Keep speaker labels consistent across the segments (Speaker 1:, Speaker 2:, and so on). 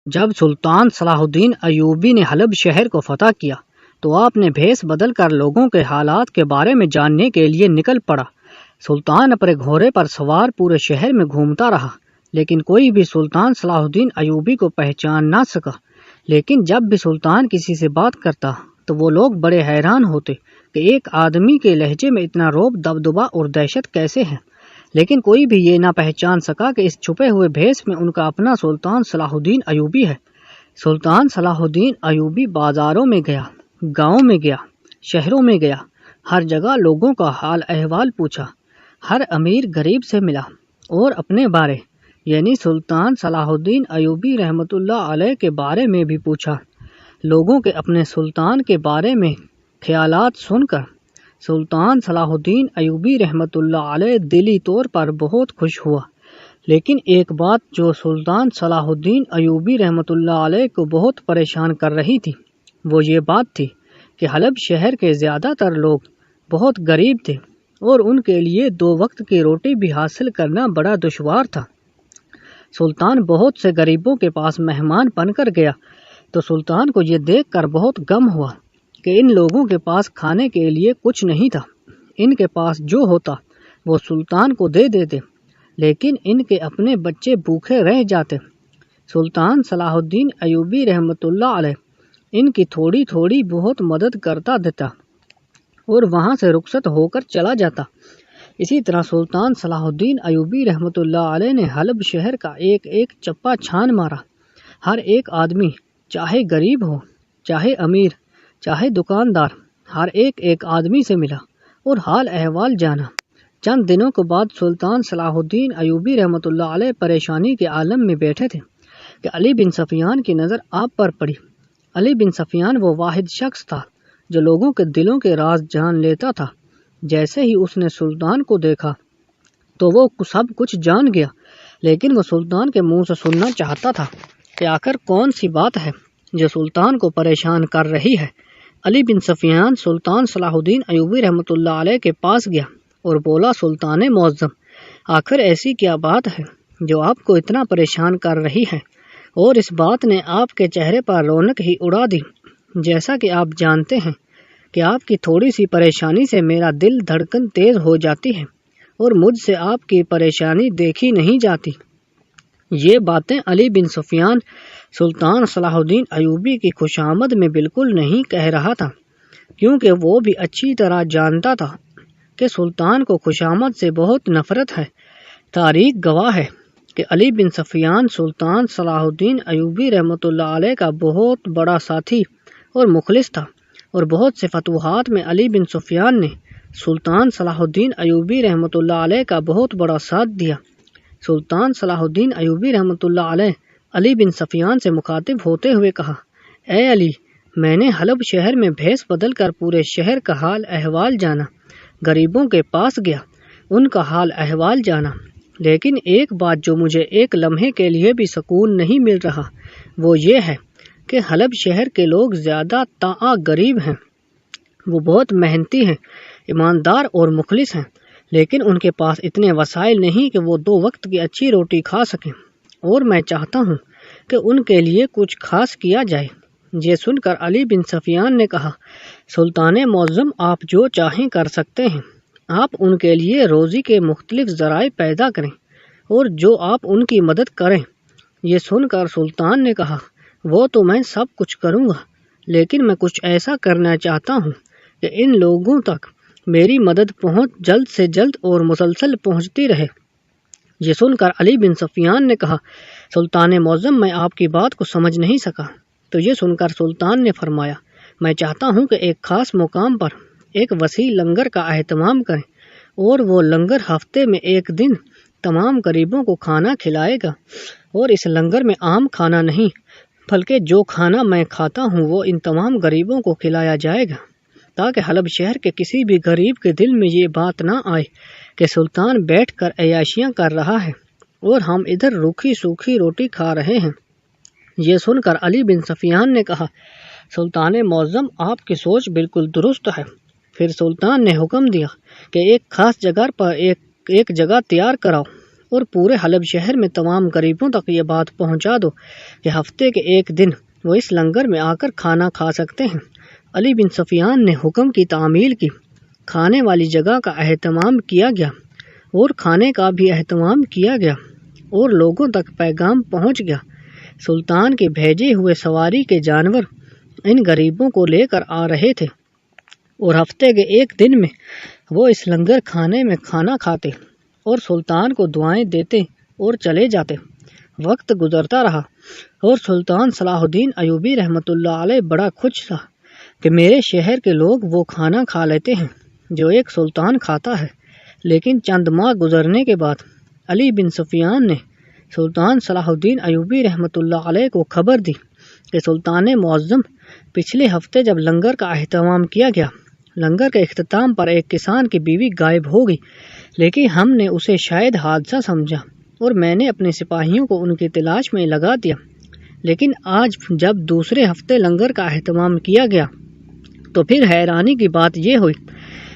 Speaker 1: جب سلطان صلاح الدین ایوبی نے حلب شہر کو فتح کیا تو آپ نے بھیس بدل کر لوگوں کے حالات کے بارے میں جاننے کے لیے نکل پڑا۔ سلطان اپنے گھوڑے پر سوار پورے شہر میں گھومتا رہا، لیکن کوئی بھی سلطان صلاح الدین ایوبی کو پہچان نہ سکا۔ لیکن جب بھی سلطان کسی سے بات کرتا تو وہ لوگ بڑے حیران ہوتے کہ ایک آدمی کے لہجے میں اتنا رعب، دبدبا اور دہشت کیسے ہے، لیکن کوئی بھی یہ نہ پہچان سکا کہ اس چھپے ہوئے بھیس میں ان کا اپنا سلطان صلاح الدین ایوبی ہے۔ سلطان صلاح الدین ایوبی بازاروں میں گیا، گاؤں میں گیا، شہروں میں گیا، ہر جگہ لوگوں کا حال احوال پوچھا، ہر امیر غریب سے ملا اور اپنے بارے یعنی سلطان صلاح الدین ایوبی رحمۃ اللہ علیہ کے بارے میں بھی پوچھا۔ لوگوں کے اپنے سلطان کے بارے میں خیالات سن کر سلطان صلاح الدین ایوبی رحمۃ اللہ علیہ دلی طور پر بہت خوش ہوا۔ لیکن ایک بات جو سلطان صلاح الدین ایوبی رحمۃ اللہ علیہ کو بہت پریشان کر رہی تھی وہ یہ بات تھی کہ حلب شہر کے زیادہ تر لوگ بہت غریب تھے اور ان کے لیے 2 وقت کی روٹی بھی حاصل کرنا بڑا دشوار تھا۔ سلطان بہت سے غریبوں کے پاس مہمان بن کر گیا تو سلطان کو یہ دیکھ کر بہت غم ہوا کہ ان لوگوں کے پاس کھانے کے لیے کچھ نہیں تھا۔ ان کے پاس جو ہوتا وہ سلطان کو دے دیتے، لیکن ان کے اپنے بچے بھوکے رہ جاتے۔ سلطان صلاح الدین ایوبی رحمۃ اللہ علیہ ان کی تھوڑی تھوڑی بہت مدد کرتا دیتا اور وہاں سے رخصت ہو کر چلا جاتا۔ اسی طرح سلطان صلاح الدین ایوبی رحمۃ اللہ علیہ نے حلب شہر کا ایک ایک چپا چھان مارا۔ ہر ایک آدمی، چاہے غریب ہو، چاہے امیر، چاہے دکاندار، ہر ایک آدمی سے ملا اور حال احوال جانا۔ چند دنوں کے بعد سلطان صلاح الدین ایوبی رحمۃ اللہ علیہ پریشانی کے عالم میں بیٹھے تھے کہ علی بن سفیان کی نظر آپ پر پڑی۔ علی بن سفیان وہ واحد شخص تھا جو لوگوں کے دلوں کے راز جان لیتا تھا۔ جیسے ہی اس نے سلطان کو دیکھا تو وہ سب کچھ جان گیا، لیکن وہ سلطان کے منہ سے سننا چاہتا تھا کہ آخر کون سی بات ہے جو سلطان کو پریشان کر رہی ہے۔ علی بن سفیان سلطان صلاح الدین ایوبی رحمۃ اللہ علیہ کے پاس گیا اور بولا، سلطان معظم، آخر ایسی کیا بات ہے جو آپ کو اتنا پریشان کر رہی ہے؟ اور اس بات نے آپ کے چہرے پر رونق ہی اڑا دی۔ جیسا کہ آپ جانتے ہیں کہ آپ کی تھوڑی سی پریشانی سے میرا دل دھڑکن تیز ہو جاتی ہے اور مجھ سے آپ کی پریشانی دیکھی نہیں جاتی۔ یہ باتیں علی بن سفیان سلطان صلاح الدین ایوبی کی خوشامد میں بالکل نہیں کہہ رہا تھا، کیونکہ وہ بھی اچھی طرح جانتا تھا کہ سلطان کو خوشامد سے بہت نفرت ہے۔ تاریخ گواہ ہے کہ علی بن سفیان سلطان صلاح الدین ایوبی رحمۃ اللہ علیہ کا بہت بڑا ساتھی اور مخلص تھا، اور بہت سے فتوحات میں علی بن سفیان نے سلطان صلاح الدین ایوبی رحمۃ اللہ علیہ کا بہت بڑا ساتھ دیا۔ سلطان صلاح الدین ایوبی رحمۃ اللہ علیہ علی بن سفیان سے مخاطب ہوتے ہوئے کہا، اے علی، میں نے حلب شہر میں بھیس بدل کر پورے شہر کا حال احوال جانا، غریبوں کے پاس گیا، ان کا حال احوال جانا، لیکن ایک بات جو مجھے ایک لمحے کے لیے بھی سکون نہیں مل رہا وہ یہ ہے کہ حلب شہر کے لوگ زیادہ تاں غریب ہیں۔ وہ بہت محنتی ہیں، ایماندار اور مخلص ہیں، لیکن ان کے پاس اتنے وسائل نہیں کہ وہ 2 وقت کی اچھی روٹی کھا سکیں، اور میں چاہتا ہوں کہ ان کے لیے کچھ خاص کیا جائے۔ یہ سن کر علی بن سفیان نے کہا، سلطان معظم، آپ جو چاہیں کر سکتے ہیں، آپ ان کے لیے روزی کے مختلف ذرائع پیدا کریں اور جو آپ ان کی مدد کریں۔ یہ سن کر سلطان نے کہا، وہ تو میں سب کچھ کروں گا، لیکن میں کچھ ایسا کرنا چاہتا ہوں کہ ان لوگوں تک میری مدد جلد سے جلد اور مسلسل پہنچتی رہے۔ یہ سن کر علی بن سفیان نے کہا، سلطان معظم، میں آپ کی بات کو سمجھ نہیں سکا۔ تو یہ سن کر سلطان نے فرمایا، میں چاہتا ہوں کہ ایک خاص مقام پر ایک وسیع لنگر کا اہتمام کریں، اور وہ لنگر ہفتے میں ایک دن تمام غریبوں کو کھانا کھلائے گا، اور اس لنگر میں عام کھانا نہیں بلکہ جو کھانا میں کھاتا ہوں وہ ان تمام غریبوں کو کھلایا جائے گا، تاکہ حلب شہر کے کسی بھی غریب کے دل میں یہ بات نہ آئے کہ سلطان بیٹھ کر عیاشیاں کر رہا ہے اور ہم ادھر روکھی سوکھی روٹی کھا رہے ہیں۔ یہ سن کر علی بن سفیان نے کہا، سلطان معظم، آپ کی سوچ بالکل درست ہے۔ پھر سلطان نے حکم دیا کہ ایک خاص جگہ پر ایک جگہ تیار کراؤ اور پورے حلب شہر میں تمام غریبوں تک یہ بات پہنچا دو کہ ہفتے کے ایک دن وہ اس لنگر میں آ کر کھانا کھا سکتے ہیں۔ علی بن سفیان نے حکم کی تعمیل کی، کھانے والی جگہ کا اہتمام کیا گیا اور کھانے کا بھی اہتمام کیا گیا اور لوگوں تک پیغام پہنچ گیا۔ سلطان کے بھیجے ہوئے سواری کے جانور ان غریبوں کو لے کر آ رہے تھے اور ہفتے کے ایک دن میں وہ اس لنگر کھانے میں کھانا کھاتے اور سلطان کو دعائیں دیتے اور چلے جاتے۔ وقت گزرتا رہا اور سلطان صلاح الدین ایوبی رحمۃ اللہ علیہ بڑا خوش تھا کہ میرے شہر کے لوگ وہ کھانا کھا لیتے ہیں جو ایک سلطان کھاتا ہے۔ لیکن چند ماہ گزرنے کے بعد علی بن سفیان نے سلطان صلاح الدین ایوبی رحمۃ اللہ علیہ کو خبر دی کہ سلطان معظم پچھلے ہفتے جب لنگر کا اہتمام کیا گیا، لنگر کے اختتام پر ایک کسان کی بیوی غائب ہو گئی، لیکن ہم نے اسے شاید حادثہ سمجھا اور میں نے اپنے سپاہیوں کو ان کی تلاش میں لگا دیا۔ لیکن آج جب دوسرے ہفتے لنگر کا اہتمام کیا گیا تو پھر حیرانی کی بات یہ ہوئی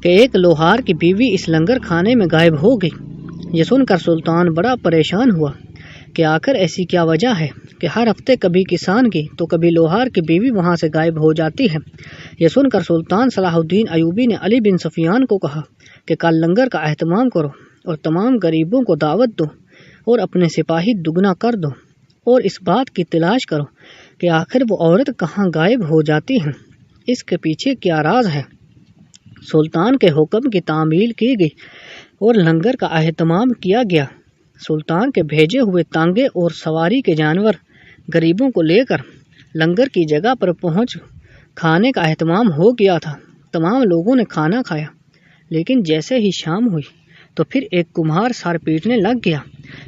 Speaker 1: کہ ایک لوہار کی بیوی اس لنگر کھانے میں غائب ہو گئی۔ یہ سن کر سلطان بڑا پریشان ہوا کہ آخر ایسی کیا وجہ ہے کہ ہر ہفتے کبھی کسان کی تو کبھی لوہار کی بیوی وہاں سے غائب ہو جاتی ہے۔ یہ سن کر سلطان صلاح الدین ایوبی نے علی بن سفیان کو کہا کہ کل لنگر کا اہتمام کرو اور تمام غریبوں کو دعوت دو اور اپنے سپاہی دگنا کر دو اور اس بات کی تلاش کرو کہ آخر وہ عورت کہاں غائب ہو جاتی ہے، اس کے پیچھے کیا راز ہے۔ سلطان کے حکم کی تعمیل کی گئی اور لنگر کا اہتمام کیا گیا۔ سلطان کے بھیجے ہوئے تانگے اور سواری کے جانور غریبوں کو لے کر لنگر کی جگہ پر پہنچ کھانے کا اہتمام ہو گیا تھا۔ تمام لوگوں نے کھانا کھایا، لیکن جیسے ہی شام ہوئی تو پھر ایک کمہار سر پیٹنے لگ گیا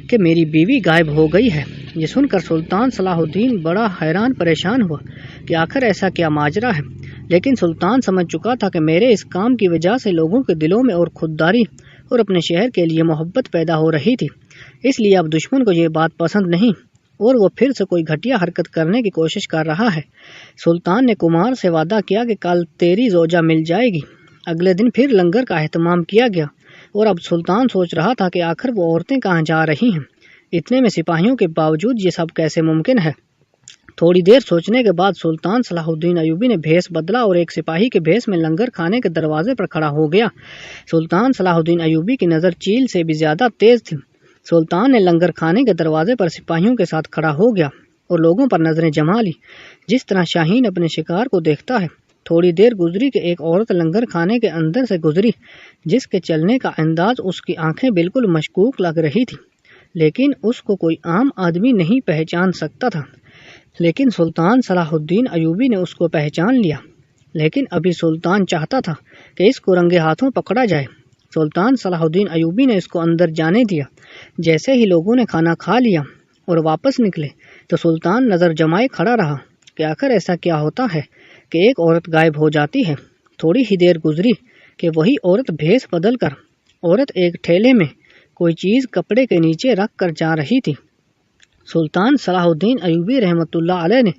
Speaker 1: کہ میری بیوی غائب ہو گئی ہے۔ یہ سن کر سلطان صلاح الدین بڑا حیران پریشان ہوا کہ آخر ایسا کیا ماجرا ہے، لیکن سلطان سمجھ چکا تھا کہ میرے اس کام کی وجہ سے لوگوں کے دلوں میں اور خودداری اور اپنے شہر کے لیے محبت پیدا ہو رہی تھی، اس لیے اب دشمن کو یہ بات پسند نہیں اور وہ پھر سے کوئی گھٹیا حرکت کرنے کی کوشش کر رہا ہے۔ سلطان نے کمار سے وعدہ کیا کہ کل تیری زوجہ مل جائے گی۔ اگلے دن پھر لنگر کا اہتمام کیا گیا اور اب سلطان سوچ رہا تھا کہ آخر وہ عورتیں کہاں جا رہی ہیں، اتنے میں سپاہیوں کے باوجود یہ سب کیسے ممکن ہے۔ تھوڑی دیر سوچنے کے بعد سلطان صلاح الدین ایوبی نے بھیس بدلا اور ایک سپاہی کے بھیس میں لنگر کھانے کے دروازے پر کھڑا ہو گیا۔ سلطان صلاح الدین ایوبی کی نظر چیل سے بھی زیادہ تیز تھی۔ سلطان نے لنگر کھانے کے دروازے پر سپاہیوں کے ساتھ کھڑا ہو گیا اور لوگوں پر نظریں جما لی، جس طرح شاہین اپنے شکار کو دیکھتا ہے۔ تھوڑی دیر گزری کہ ایک عورت لنگر کھانے کے اندر سے گزری، جس کے چلنے کا انداز اس کی آنکھیں بالکل مشکوک لگ رہی تھی، لیکن اس کو کوئی عام آدمی نہیں پہچان سکتا تھا۔ لیکن سلطان صلاح الدین ایوبی نے اس کو پہچان لیا، لیکن ابھی سلطان چاہتا تھا کہ اس کو رنگے ہاتھوں پکڑا جائے۔ سلطان صلاح الدین ایوبی نے اس کو اندر جانے دیا۔ جیسے ہی لوگوں نے کھانا کھا لیا اور واپس نکلے تو سلطان نظر جمائے کھڑا رہا کہ آخر ایسا کیا ہوتا ہے کہ ایک عورت غائب ہو جاتی ہے۔ تھوڑی ہی دیر گزری کہ وہی عورت بھیس بدل کر عورت ایک ٹھیلے میں کوئی چیز کپڑے کے نیچے رکھ کر جا رہی تھی۔ سلطان صلاح الدین ایوبی رحمۃ اللہ علیہ نے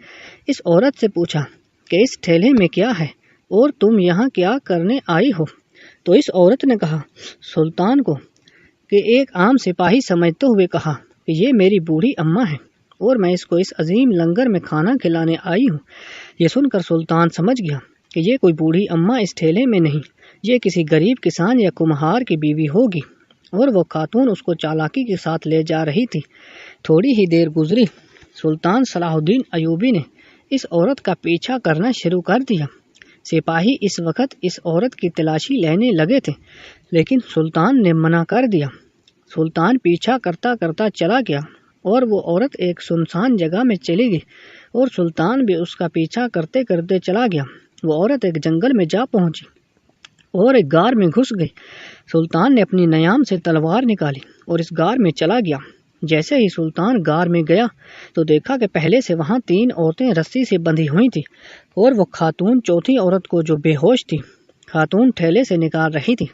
Speaker 1: اس عورت سے پوچھا کہ اس ٹھیلے میں کیا ہے اور تم یہاں کیا کرنے آئی ہو؟ تو اس عورت نے کہا سلطان کو کہ ایک عام سپاہی سمجھتے ہوئے کہا کہ یہ میری بوڑھی اماں ہے اور میں اس کو اس عظیم لنگر میں کھانا کھلانے آئی ہوں۔ یہ سن کر سلطان سمجھ گیا کہ یہ کوئی بوڑھی اماں اس ٹھیلے میں نہیں، یہ کسی غریب کسان یا کمہار کی بیوی ہوگی اور وہ خاتون اس کو چالاکی کے ساتھ لے جا رہی تھی۔ تھوڑی ہی دیر گزری، سلطان صلاح الدین ایوبی نے اس عورت کا پیچھا کرنا شروع کر دیا۔ سپاہی اس وقت اس عورت کی تلاشی لینے لگے تھے، لیکن سلطان نے منع کر دیا۔ سلطان پیچھا کرتا کرتا چلا گیا اور وہ عورت ایک سنسان جگہ میں چلی گئی اور سلطان بھی اس کا پیچھا کرتے کرتے چلا گیا۔ وہ عورت ایک جنگل میں جا پہنچی اور ایک غار میں گھس گئی۔ سلطان نے اپنی نیام سے تلوار نکالی اور اس غار میں چلا گیا۔ جیسے ہی سلطان غار میں گیا تو دیکھا کہ پہلے سے وہاں 3 عورتیں رسی سے بندھی ہوئی تھی اور وہ خاتون چوتھی عورت کو جو بے ہوش تھی، خاتون ٹھیلے سے نکال رہی تھی۔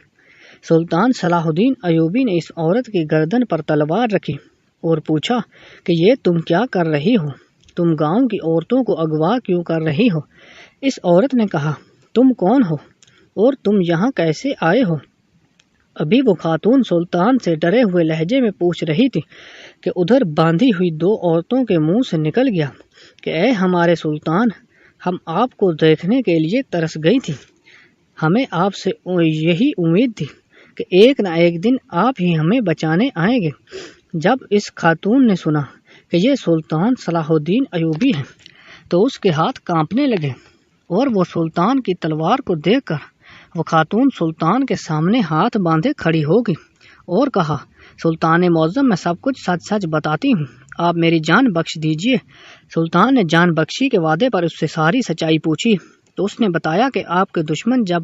Speaker 1: سلطان صلاح الدین ایوبی نے اس عورت کی گردن پر تلوار رکھی اور پوچھا کہ یہ تم کیا کر رہی ہو؟ تم گاؤں کی عورتوں کو اغوا کیوں کر رہی ہو؟ اس عورت نے کہا تم کون ہو اور تم یہاں کیسے آئے ہو؟ ابھی وہ خاتون سلطان سے ڈرے ہوئے لہجے میں پوچھ رہی تھی کہ ادھر باندھی ہوئی دو عورتوں کے منہ سے نکل گیا کہ اے ہمارے سلطان، ہم آپ کو دیکھنے کے لیے ترس گئی تھی، ہمیں آپ سے یہی امید تھی کہ ایک نہ ایک دن آپ ہی ہمیں بچانے آئیں گے۔ جب اس خاتون نے سنا کہ یہ سلطان صلاح الدین ایوبی ہے تو اس کے ہاتھ کانپنے لگے، اور وہ سلطان کی تلوار کو دیکھ کر وہ خاتون سلطان کے سامنے ہاتھ باندھے کھڑی ہو گئی اور کہا، سلطان معظم، میں سب کچھ سچ سچ بتاتی ہوں، آپ میری جان بخش دیجیے۔ سلطان نے جان بخشی کے وعدے پر اس سے ساری سچائی پوچھی تو اس نے بتایا کہ آپ کے دشمن جب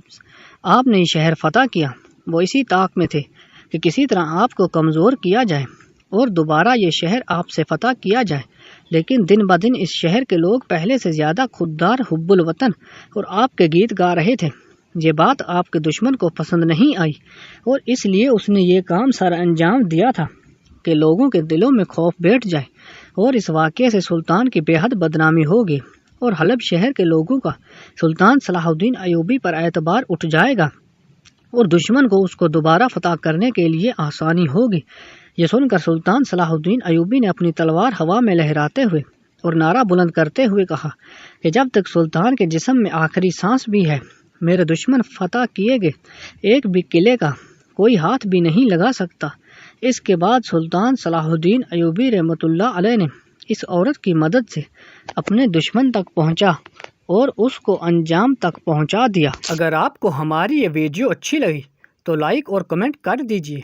Speaker 1: آپ نے یہ شہر فتح کیا وہ اسی طاق میں تھے کہ کسی طرح آپ کو کمزور کیا جائے اور دوبارہ یہ شہر آپ سے فتح کیا جائے، لیکن دن بدن اس شہر کے لوگ پہلے سے زیادہ خوددار، حب الوطن اور آپ کے گیت گا رہے تھے۔ یہ بات آپ کے دشمن کو پسند نہیں آئی اور اس لیے اس نے یہ کام سر انجام دیا تھا کہ لوگوں کے دلوں میں خوف بیٹھ جائے، اور اس واقعے سے سلطان کی بے حد بدنامی ہوگی اور حلب شہر کے لوگوں کا سلطان صلاح الدین ایوبی پر اعتبار اٹھ جائے گا اور دشمن کو اس کو دوبارہ فتح کرنے کے لیے آسانی ہوگی۔ یہ سن کر سلطان صلاح الدین ایوبی نے اپنی تلوار ہوا میں لہراتے ہوئے اور نعرہ بلند کرتے ہوئے کہا کہ جب تک سلطان کے جسم میں آخری سانس بھی ہے، میرے دشمن فتح کیے گئے ایک بھی قلعے کا کوئی ہاتھ بھی نہیں لگا سکتا۔ اس کے بعد سلطان صلاح الدین ایوبی رحمۃ اللہ علیہ نے اس عورت کی مدد سے اپنے دشمن تک پہنچا اور اس کو انجام تک پہنچا دیا۔ اگر آپ کو ہماری یہ ویڈیو اچھی لگی تو لائک اور کمنٹ کر دیجیے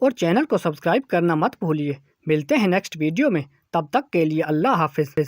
Speaker 1: اور چینل کو سبسکرائب کرنا مت بھولیے۔ ملتے ہیں نیکسٹ ویڈیو میں، تب تک کے لیے اللہ حافظ۔